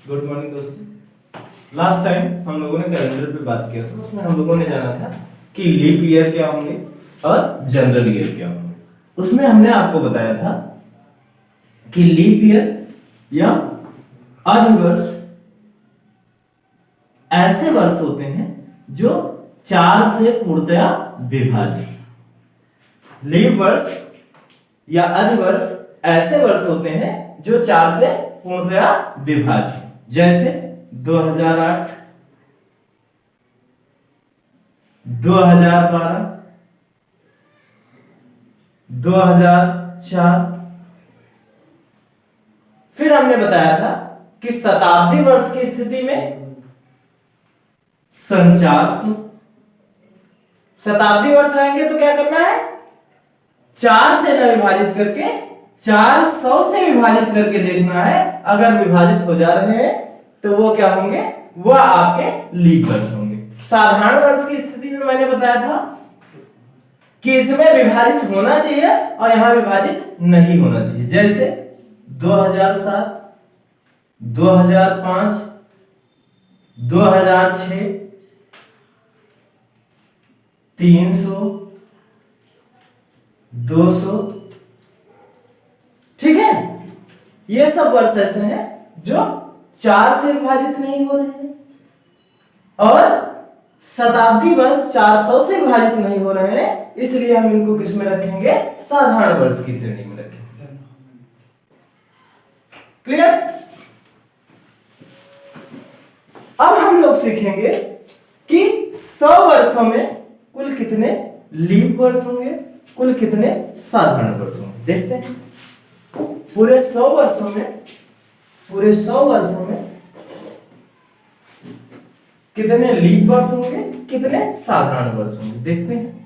Good morning दोस्तों। Last time हम लोगों ने कैलेंडर पे बात किया था, उसमें हम लोगों ने जाना था कि लीप ईयर क्या होंगे और जनरल ईयर क्या होंगे। उसमें हमने आपको बताया था कि लीप ईयर या अधिवर्ष ऐसे वर्ष होते हैं जो 4 से पूर्णतया विभाजित। लीप वर्ष या अधिवर्ष ऐसे वर्ष होते हैं जो 4 से पूर्णतया विभाजित, जैसे 2008, 2012, 2004। फिर हमने बताया था कि शताब्दी वर्ष की स्थिति में सन 400। शताब्दी वर्ष आएंगे तो क्या करना है, 4 से न विभाजित करके 400 से विभाजित करके देखना है। अगर विभाजित हो जा रहे हैं तो वो क्या होंगे, वह आपके लीप वर्ष होंगे। साधारण वर्ष की स्थिति में मैंने बताया था कि इसमें विभाजित होना चाहिए और यहां विभाजित नहीं होना चाहिए, जैसे 2007, 2005, 2006, 300, 200। ठीक है, ये सब वर्ष ऐसे हैं जो 4 से विभाजित नहीं हो रहे हैं और शताब्दी वर्ष 400 से विभाजित नहीं हो रहे हैं, इसलिए हम इनको किस में रखेंगे, साधारण वर्ष की श्रेणी में रखेंगे। क्लियर? अब हम लोग सीखेंगे कि 100 वर्षों में कुल कितने लीप वर्ष होंगे, कुल कितने साधारण वर्ष होंगे। देखते हैं पूरे 100 वर्षों में कितने लीप वर्ष होंगे, कितने साधारण वर्ष होंगे। देखते हैं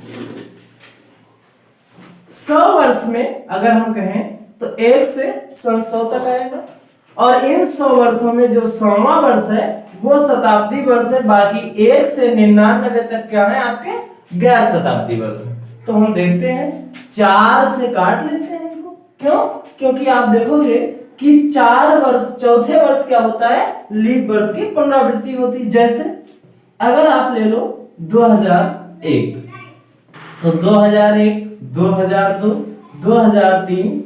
100 वर्ष में अगर हम कहें तो 1 से सन 100 तक आएगा और इन 100 वर्षों में जो 100वां वर्ष है वो शताब्दी वर्ष है, बाकी 1 से 99 तक क्या है, आपके गैर शताब्दी वर्ष है। तो हम देखते हैं 4 से काट लेते हैं इनको। क्यों? क्योंकि आप देखोगे कि 4 वर्ष, चौथे वर्ष क्या होता है, लीप वर्ष की पुनरावृत्ति होती है। जैसे अगर आप ले लो 2001, तो 2001, 2002, 2003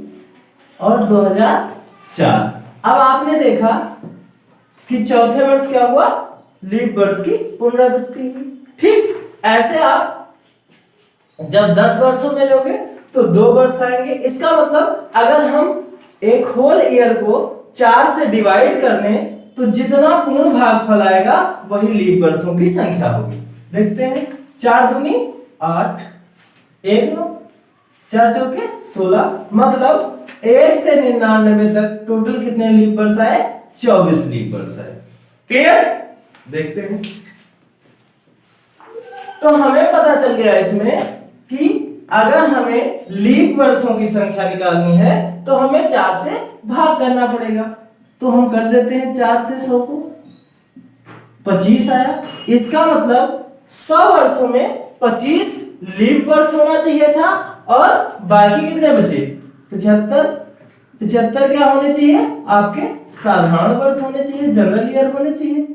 और 2004। अब आपने देखा कि चौथे वर्ष क्या हुआ, लीप वर्ष की पुनरावृत्ति हुई। ठीक ऐसे आप जब 10 वर्षों में लोगे तो 2 वर्ष आएंगे। इसका मतलब अगर हम एक होल ईयर को 4 से डिवाइड कर दें तो जितना पूर्ण भागफल आएगा वही लीप वर्षों की संख्या होगी। देखते हैं 4 दूनी 8, 1 9, 4 चौके 16, मतलब 1 से 99 तक टोटल कितने लीप वर्ष आए, 24 लीप वर्ष आए। क्लियर? देखते हैं तो हमें पता चल गया इसमें कि अगर हमें लीप वर्षों की संख्या निकालनी है तो हमें 4 से भाग करना पड़ेगा। तो हम कर देते हैं 4 से 100 को, 25 आया। इसका मतलब 100 वर्षों में 25 लीप वर्ष होना चाहिए था और बाकी कितने बचे, 75। 75 क्या होने चाहिए, आपके साधारण वर्ष होने चाहिए, जनरल ईयर होने चाहिए।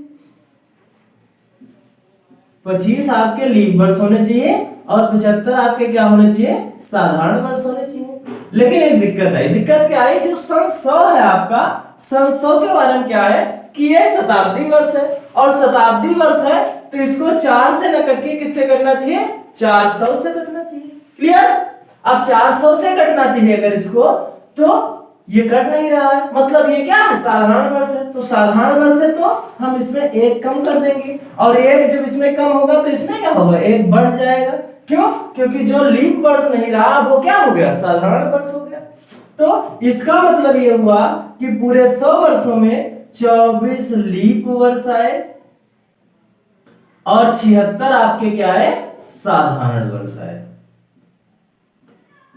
25 आपके लीप वर्ष होने चाहिए और 75 आपके क्या होने चाहिए, साधारण वर्ष होने चाहिए। लेकिन एक दिक्कत आई। दिक्कत क्या आई, जो सन 100 है आपका, सन 100 के बारे में क्या है कि ये शताब्दी वर्ष है और शताब्दी वर्ष है तो इसको 4 से न कट के किससे कटना चाहिए, 400 से कटना चाहिए। क्लियर? अब 400 से कटना चाहिए अगर इसको, तो ये कट नहीं रहा है, मतलब ये क्या है, साधारण वर्ष है। तो साधारण वर्ष है तो हम इसमें 1 कम कर देंगे और 1 जब इसमें कम होगा तो इसमें क्या होगा, 1 बढ़ जाएगा। क्यों? क्योंकि जो लीप वर्ष नहीं रहा वो क्या हो गया, साधारण वर्ष हो गया। तो इसका मतलब ये हुआ कि पूरे 100 वर्षों में 24 लीप वर्ष आए और 76 आपके क्या है, साधारण वर्ष आए।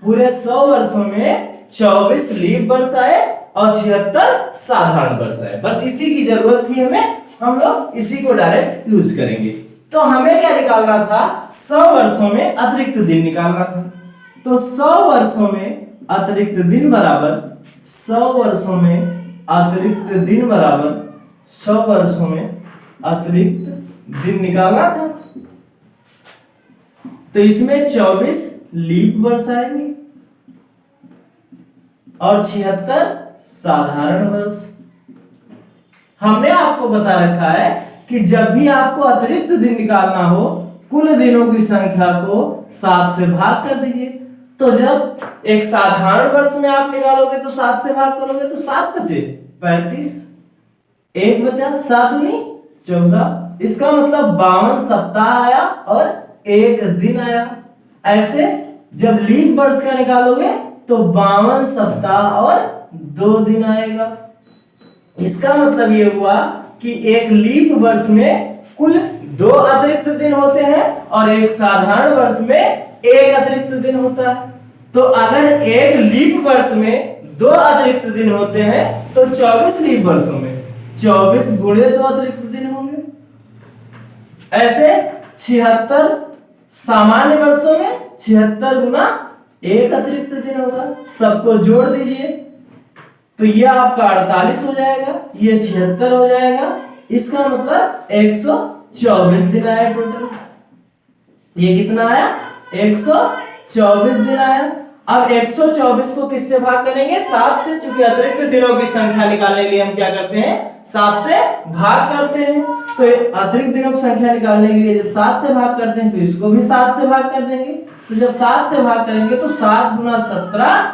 पूरे 100 वर्षों में 24 लीप वर्ष आए और 76 साधारण वर्ष आए। बस इसी की जरूरत थी हमें, हम लोग इसी को डायरेक्ट यूज करेंगे। तो हमें क्या निकालना था, 100 वर्षों में अतिरिक्त दिन निकालना था। तो 100 वर्षों में अतिरिक्त दिन बराबर 100 वर्षों में अतिरिक्त दिन बराबर 100 वर्षों में अतिरिक्त दिन निकालना था, तो इसमें 24 लीप वर्ष आएंगे और 76 साधारण वर्ष। हमने आपको बता रखा है कि जब भी आपको अतिरिक्त दिन निकालना हो, कुल दिनों की संख्या को 7 से भाग कर दीजिए। तो जब एक साधारण वर्ष में आप निकालोगे तो 7 से भाग करोगे तो 7 बचे 35, 1 बचा 7 दूनी 14। इसका मतलब 52 सप्ताह आया और 1 दिन आया। ऐसे जब लीप वर्ष का निकालोगे तो 52 सप्ताह और 2 दिन आएगा। इसका मतलब ये हुआ कि एक लीप वर्ष में कुल 2 अतिरिक्त दिन होते हैं और एक साधारण वर्ष में 1 अतिरिक्त दिन होता है। तो अगर एक लीप वर्ष में 2 अतिरिक्त दिन होते हैं तो 24 लीप वर्षों में 24 गुणे 2 अतिरिक्त दिन होंगे। ऐसे 76 सामान्य वर्षों में 76 गुना 1 अतिरिक्त दिन होगा। सबको जोड़ दीजिए तो यह आपका 48 हो जाएगा, ये 76 हो जाएगा। इसका मतलब 124 दिन आया टोटल। ये कितना आया? 124 दिन आया। अब 124 को किससे भाग करेंगे? 7 से, क्योंकि अतिरिक्त दिनों की संख्या निकालने के लिए हम क्या करते हैं? 7 से भाग करते हैं। तो अतिरिक्त दिनों की संख्या निकालने के लिए जब 7 से भाग करते हैं तो इसको भी 7 से भाग कर देंगे। तो जब 7 से भाग करेंगे तो 7 गुना 17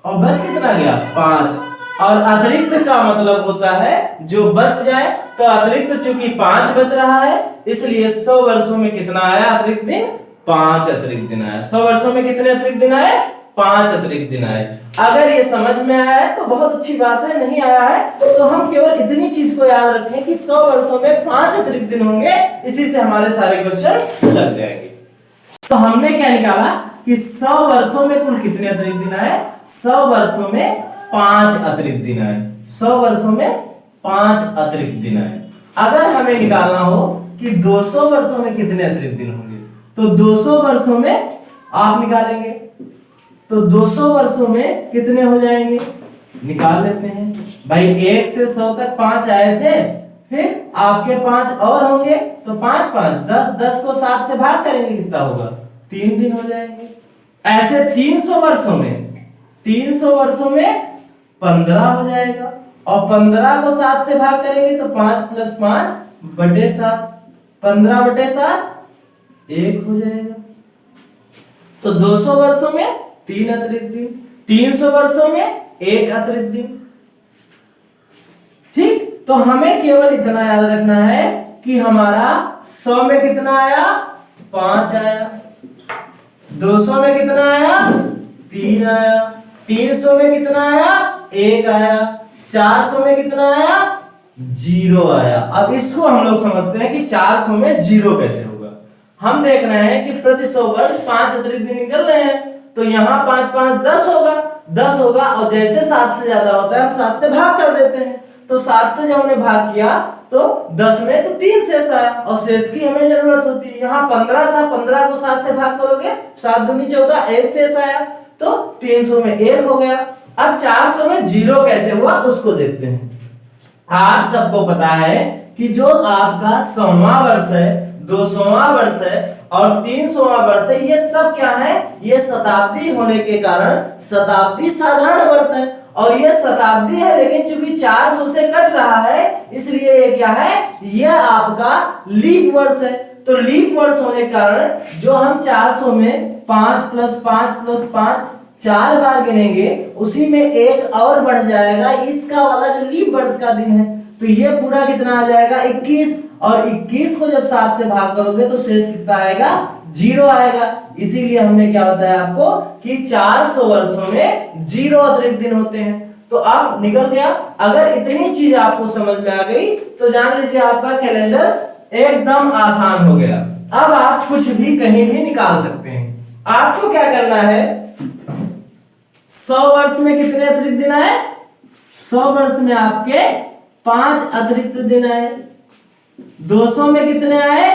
और बच कितना गया? 5। और अतिरिक्त का मतलब होता है जो बच जाए। तो अतिरिक्त चूंकि 5 बच रहा है इसलिए 100 वर्षों में कितना आया अतिरिक्त दिन? 5 अतिरिक्त दिन आया। 100 वर्षों में कितने अतिरिक्त दिन आए? 5 अतिरिक्त दिन आए। अगर ये समझ में आया है तो बहुत अच्छी बात है, नहीं आया है तो हम केवल इतनी चीज को याद रखें कि 100 वर्षों में 5 अतिरिक्त दिन होंगे। इसी से हमारे सारे क्वेश्चन लग जाएंगे। तो हमने क्या निकाला कि 100 वर्षों में कुल कितने अतिरिक्त दिन आए? 100 वर्षों में 5 अतिरिक्त दिन आए। 100 वर्षों में 5 अतिरिक्त दिन आए। अगर हमें निकालना हो कि 200 वर्षों में कितने अतिरिक्त दिन होंगे तो 200 वर्षों में आप निकालेंगे तो 200 वर्षों में कितने हो जाएंगे? निकाल लेते हैं भाई। 1 से 100 तक 5 आए थे, फिर आपके 5 और होंगे तो 5 5 10, 10 को 7 से भाग करेंगे कितना होगा? 3 दिन हो जाएंगे। ऐसे 300 वर्षों में 15 हो जाएगा और 15 को 7 से भाग करेंगे तो 5 + 5 बटे 7, 15 बटे 7 1 हो जाएगा। तो 200 वर्षों में 3 अतिरिक्त दिन, 300 वर्षों में 1 अतिरिक्त दिन। ठीक, तो हमें केवल इतना याद रखना है कि हमारा 100 में कितना आया? 5 आया। 200 में कितना आया? 3 आया। 300 में कितना आया? 1 आया। 400 में कितना आया? 0 आया। अब इसको हम लोग समझते हैं कि 400 में 0 कैसे होगा। हम देख रहे हैं कि प्रति 100 वर्ष 5 अतिरिक्त दिन निकल रहे हैं तो यहाँ 5 5 10 होगा, 10 होगा और जैसे 7 से ज्यादा होता है हम 7 से भाग कर देते हैं। तो 7 से जब हमने भाग किया तो 10 में तो 3 शेष आया और शेष की हमें जरूरत होती है। यहाँ 15 था, 15 को 7 से भाग करोगे 7 दूनी 14, 1 शेष आया तो 300 में 1 हो गया। अब 400 में 0 कैसे हुआ उसको देखते हैं। आप सबको पता है कि जो आपका 100वां वर्ष है, 200वां वर्ष है और 300वां वर्ष है, ये सब क्या है? ये शताब्दी होने के कारण शताब्दी साधारण वर्ष है और ये शताब्दी है, लेकिन चूंकि 400 से कट रहा है इसलिए ये क्या है? ये आपका लीप वर्ष है। तो लीप वर्ष होने के कारण जो हम 400 में 5 + 5 + 5 4 बार गिनेंगे उसी में 1 और बढ़ जाएगा, इसका वाला जो लीप वर्ष का दिन है। तो ये पूरा कितना आ जाएगा? 21 और 21 को जब 7 से भाग करोगे तो शेष कितना आएगा? 0 आएगा। इसीलिए हमने क्या बताया आपको कि 400 वर्षों में 0 अतिरिक्त दिन होते हैं। तो अब निकल गया। अगर इतनी चीज आपको समझ में आ गई तो जान लीजिए आपका कैलेंडर एकदम आसान हो गया। अब आप कुछ भी कहीं भी निकाल सकते हैं। आपको क्या करना है? 100 वर्ष में कितने अतिरिक्त दिन आए? 100 वर्ष में आपके 5 अतिरिक्त दिन आए। 200 में कितने आए?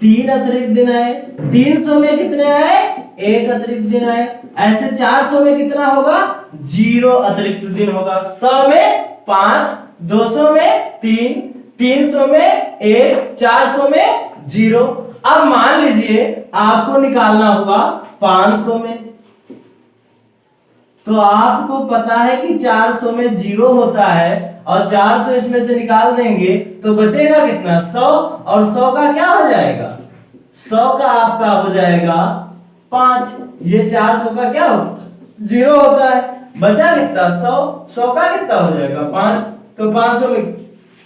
3 अतिरिक्त दिन आए। 300 में कितने आए? 1 अतिरिक्त दिन आए। ऐसे 400 में कितना होगा? 0 अतिरिक्त दिन होगा। 100 में 5 200 में 3, 300 में 1, 400 में 0। अब मान लीजिए आपको निकालना होगा 500 में, तो आपको पता है कि 400 में 0 होता है और 400 इसमें से निकाल देंगे तो बचेगा कितना 100, और 100 का क्या हो जाएगा 100 का आपका हो जाएगा 5। ये 400 का क्या हो 0 होता है, बचा कितना 100, 100 का कितना हो जाएगा 5, तो 500 में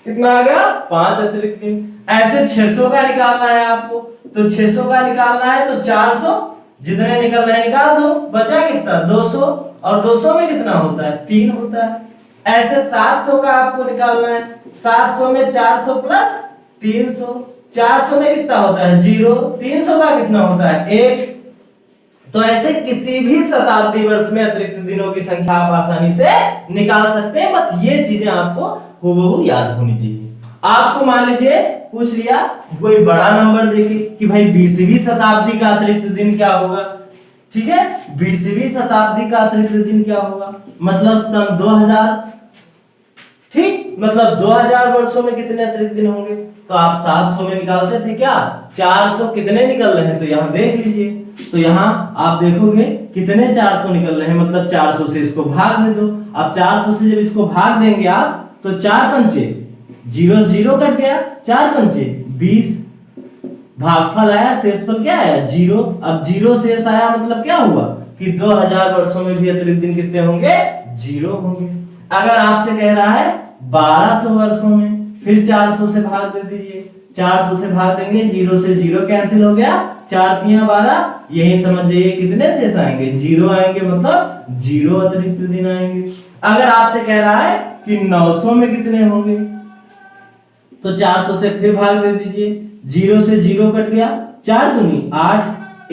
कितना आ गया 5 अतिरिक्त 3। ऐसे 600 का निकालना है आपको, तो 600 का निकालना है तो 400 जितने निकल रहे हैं निकाल दो, बचा कितना 200, और 200 में कितना होता है 3 होता है। ऐसे 700 का आपको निकालना है, 700 में 400 प्लस 300, 400 में कितना होता है 0, 300 का कितना होता है 1। तो ऐसे किसी भी शताब्दी वर्ष में अतिरिक्त दिनों की संख्या आप आसानी से निकाल सकते हैं, बस ये चीजें आपको हूबहू याद होनी चाहिए। आपको मान लीजिए पूछ लिया कोई बड़ा नंबर देके कि भाई 20वीं शताब्दी का अतिरिक्त दिन क्या होगा, ठीक है 20वीं शताब्दी का अतिरिक्त दिन क्या होगा, मतलब सन 2000, ठीक, मतलब 2000 वर्षों में कितने अतिरिक्त दिन होंगे, तो आप 700 में निकालते थे क्या, 400 कितने निकल रहे हैं, तो यहां देख लीजिए, तो यहां आप देखोगे कितने 400 निकल रहे हैं, मतलब 400 से इसको भाग दे दो। अब 400 से जब इसको भाग देंगे आप तो 4 पंचे 0 0 कट गया, 4 पंचे 20, भागफल आया, शेषफल क्या आया 0। अब 0 शेष आया मतलब क्या हुआ कि 2000 वर्षों में भी अतिरिक्त दिन कितने होंगे 0 होंगे। अगर आपसे कह रहा है 1200 वर्षों में, फिर 400 से भाग दे दीजिए, 400 से भाग देंगे 0 से 0 कैंसिल हो गया, 4 तिया 12, यही समझ जाइए कितने शेष आएंगे 0 आएंगे, मतलब 0 अतिरिक्त दिन आएंगे। अगर आपसे कह रहा है कि 900 में कितने होंगे, तो 400 से फिर भाग दे दीजिए, 0 से 0 कट गया, 4 दूनी 8,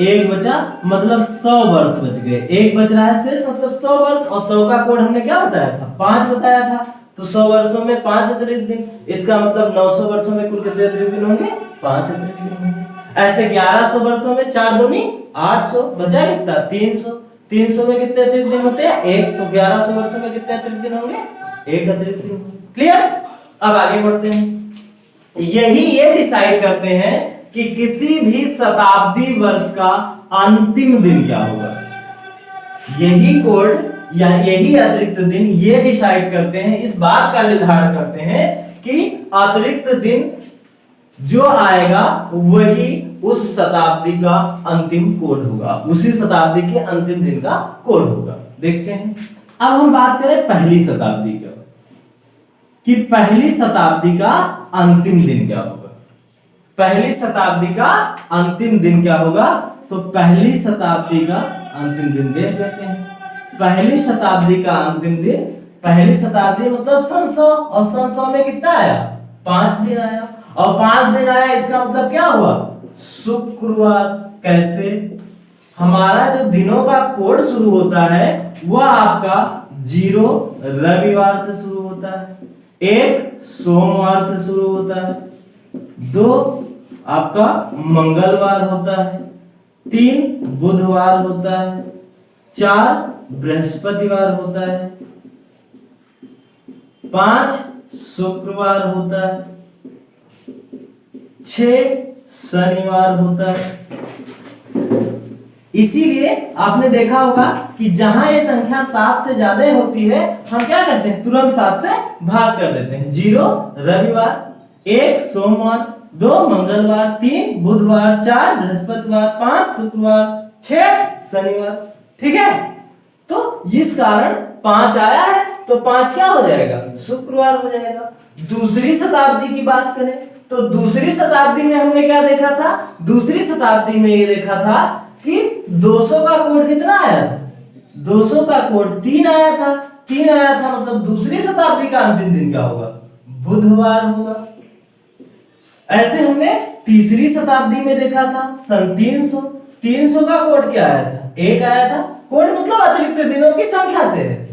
1 बचा, मतलब 100 वर्ष बच गए, 1 बच रहा है शेष, मतलब 100 वर्ष, और 100 का कोड हमने क्या बताया था 5 बताया था, तो 100 वर्षों में 5 अतिरिक्त दिन, इसका मतलब 900 वर्षों में कुल कितने अतिरिक्त दिन होंगे 5 अतिरिक्त दिन होंगे। ऐसे 1100 वर्षों में 4 दूनी 800, बचा कितना 300, 300 में कितने अतिरिक्त दिन होते हैं 1, तो 1100 वर्षों में कितने अतिरिक्त दिन होंगे 1 अतिरिक्त दिन होंगे। क्लियर। अब आगे बढ़ते हैं, यही ये डिसाइड करते हैं कि किसी भी शताब्दी वर्ष का अंतिम दिन क्या होगा, यही कोड या यही अतिरिक्त दिन ये डिसाइड करते हैं, इस बात का निर्धारण करते हैं कि अतिरिक्त दिन जो आएगा वही उस शताब्दी का अंतिम कोड होगा, उसी शताब्दी के अंतिम दिन का कोड होगा। देखते हैं, अब हम बात करें पहली शताब्दी का, कि पहली शताब्दी का अंतिम दिन क्या होगा। पहली शताब्दी का अंतिम दिन क्या होगा, तो पहली शताब्दी का अंतिम दिन देख लेते हैं। पहली शताब्दी का अंतिम दिन, पहली शताब्दी मतलब सन 100, और सन 100 में कितना आया 5 दिन आया, और 5 दिन आया इसका मतलब क्या हुआ शुक्रवार। कैसे, हमारा जो दिनों का कोड शुरू होता है वह आपका 0 रविवार से शुरू होता है, 1 सोमवार से शुरू होता है, 2 आपका मंगलवार होता है, 3 बुधवार होता है, 4 बृहस्पतिवार होता है, 5 शुक्रवार होता है, 6 शनिवार होता है। इसीलिए आपने देखा होगा कि जहां ये संख्या 7 से ज्यादा होती है हम क्या करते हैं तुरंत 7 से भाग कर देते हैं। 0 रविवार, 1 सोमवार, 2 मंगलवार, 3 बुधवार, 4 बृहस्पतिवार, 5 शुक्रवार, 6 शनिवार। ठीक है, तो इस कारण 5 आया है तो 5 क्या हो जाएगा शुक्रवार हो जाएगा। दूसरी शताब्दी की बात करें तो दूसरी शताब्दी में हमने क्या देखा था, दूसरी शताब्दी में ये देखा था कि 200 का कोड कितना आया था, 200 का कोड 3 आया था, 3 आया था, मतलब दूसरी शताब्दी का अंतिम दिन क्या होगा बुधवार होगा। ऐसे हमने तीसरी शताब्दी में देखा था सन 300, 300 का कोड क्या आया था 1 आया था, कोड मतलब अतिरिक्त दिनों की संख्या से है,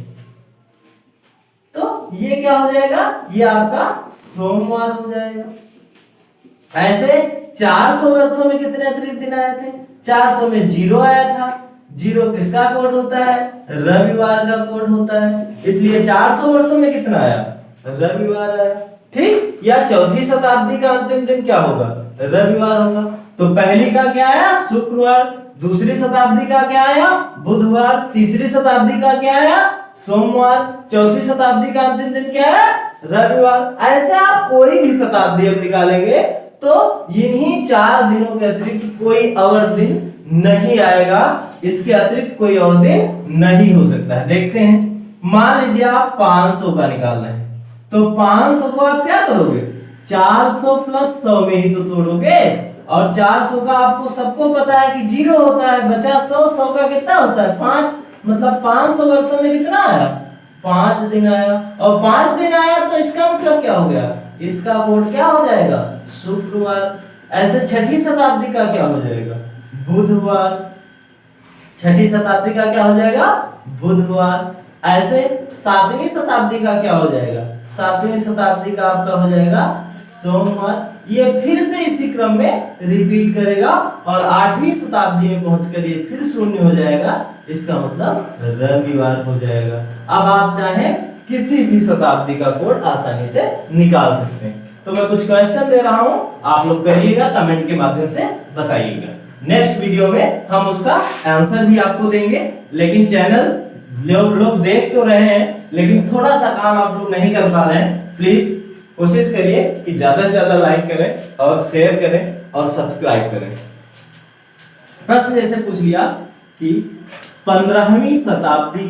तो ये क्या हो जाएगा ये आपका सोमवार हो जाएगा। ऐसे 400 वर्षों में कितने अतिरिक्त दिन आए थे, 400 में 0 आया था, 0 किसका कोड होता है रविवार का कोड होता है, इसलिए 400 वर्षों में कितना आया रविवार आया। ठीक, या चौथी शताब्दी का अंतिम दिन क्या होगा? रविवार होगा। तो पहली का क्या आया? शुक्रवार। दूसरी शताब्दी का क्या आया? बुधवार। तीसरी शताब्दी का क्या आया? सोमवार। चौथी शताब्दी का अंतिम दिन क्या है? रविवार। ऐसे आप कोई भी शताब्दी अब निकालेंगे तो इन्हीं 4 दिनों के अतिरिक्त कोई और दिन नहीं आएगा, इसके अतिरिक्त कोई और दिन नहीं हो सकता है। देखते हैं, मान लीजिए आप 500 का निकाल रहे हैं, तो 500 को आप क्या करोगे? 400 प्लस 100 में ही तो तोड़ोगे, और 400 का आपको सबको पता है कि 0 होता है, बचा 100, 100 का कितना होता है? 5, मतलब 500 वर्षों में कितना आया? 5 दिन आया, और 5 दिन आया तो इसका मतलब क्या हो गया? इसका कोड क्या हो जाएगा? शुक्रवार। ऐसे छठी शताब्दी का क्या हो जाएगा? बुधवार। छठी शताब्दी का क्या हो जाएगा? बुधवार। ऐसे 7वीं शताब्दी का क्या हो जाएगा? 7वीं शताब्दी का आपका हो जाएगा सोमवार। ये फिर से इसी क्रम में रिपीट करेगा, और 8वीं शताब्दी में पहुंचकर ये फिर शून्य हो जाएगा, इसका मतलब रविवार हो जाएगा। अब आप चाहें किसी भी शताब्दी का कोड आसानी से निकाल सकते हैं। तो मैं कुछ क्वेश्चन दे रहा हूं, आप लोग करिएगा, कमेंट के माध्यम से बताइएगा। नेक्स्ट वीडियो में हम उसका आंसर भी आपको देंगे। लेकिन चैनल लोग देख तो रहे हैं, लेकिन थोड़ा सा काम आप लोग नहीं कर पा रहे हैं। प्लीज कोशिश करिए कि ज्यादा से ज्यादा लाइक करें और शेयर करें और सब्सक्राइब करें। प्रश्न जैसे पूछ लिया कि 15वीं शताब्दी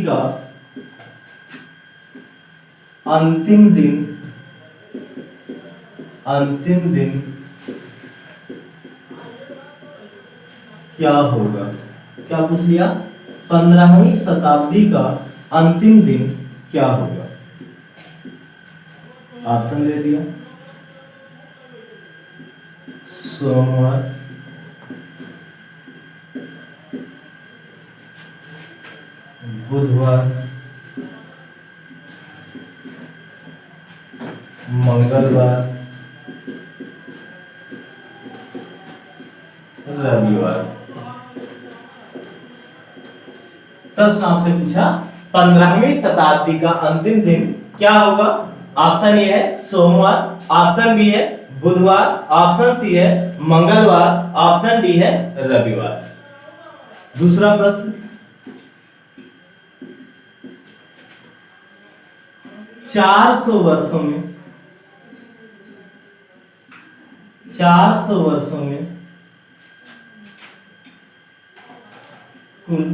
का अंतिम दिन क्या होगा? क्या पूछ लिया? 15वीं शताब्दी का अंतिम दिन क्या होगा? ऑप्शन दे दिया, सोमवार, बुधवार, मंगलवार, रविवार। प्रश्न आपसे पूछा 15वीं शताब्दी का अंतिम दिन क्या होगा? ऑप्शन ए है सोमवार, ऑप्शन बी है बुधवार, ऑप्शन सी है मंगलवार, ऑप्शन डी है रविवार। दूसरा प्रश्न, 400 वर्षों में कुल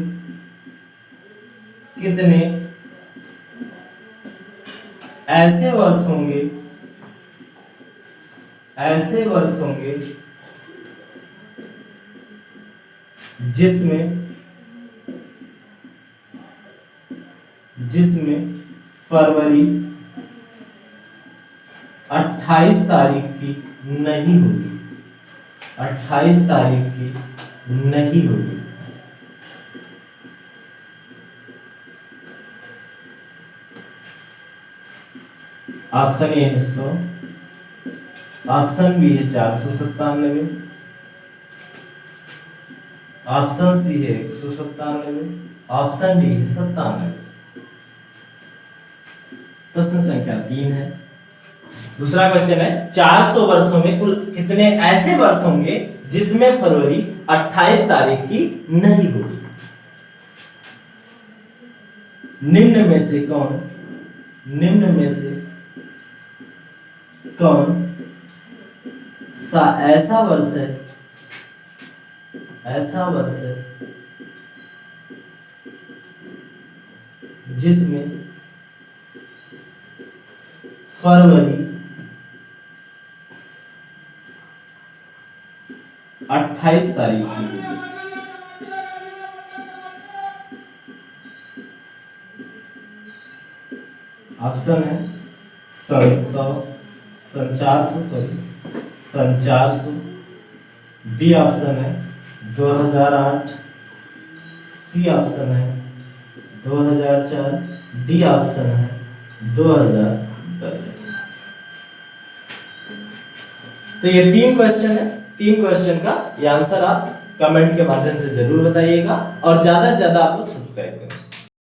कितने ऐसे वर्ष होंगे जिसमें फरवरी 28 तारीख की नहीं होगी? 28 तारीख की नहीं होगी। ऑप्शन ए है 100, ऑप्शन बी है 497, ऑप्शन सी है 197, ऑप्शन डी है 97। प्रश्न संख्या 3 है। दूसरा क्वेश्चन है 400 वर्षों में कुल कितने ऐसे वर्ष होंगे जिसमें फरवरी 28 तारीख की नहीं होगी? निम्न में से कौन सा ऐसा वर्ष है जिसमें फरवरी 28 तारीख की होगी? ऑप्शन है सन 400, बी ऑप्शन है 2008, सी ऑप्शन है 2004, डी ऑप्शन है 2010। तो ये 3 क्वेश्चन है। 3 क्वेश्चन का ये आंसर आप कमेंट के माध्यम से जरूर बताइएगा, और ज्यादा से ज्यादा आप लोग सब्सक्राइब करें।